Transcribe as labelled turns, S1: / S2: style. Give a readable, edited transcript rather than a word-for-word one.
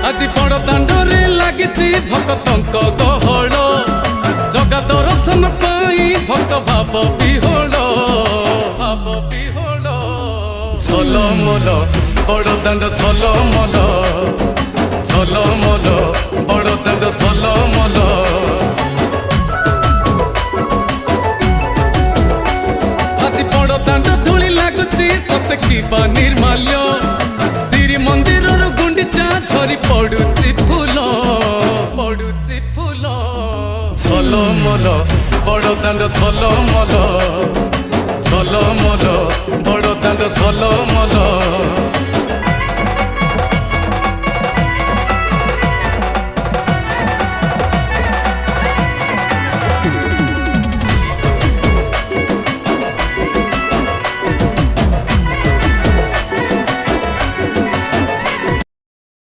S1: আজি বড় দাଣ୍ଡরে লাগিছি ভক্তଙ୍କ গহଳ জগা দর্শন পাই ভক্ত ভাব বিহোଳ ঝলমল বড় দাণ্ড ঝলমল ঝলমল বড় দাণ্ড ঝলমল আজি বড় দাণ্ড ধূলি লাগুছি সতে কিবা নির্মাল্য শ্রী মন্দিরর গুন্ডিচা ঝরি পড়ুছি ফুল ঝলমল বড় দাণ্ড ঝলমল ঝলমল বড় দাণ্ড ঝলমল।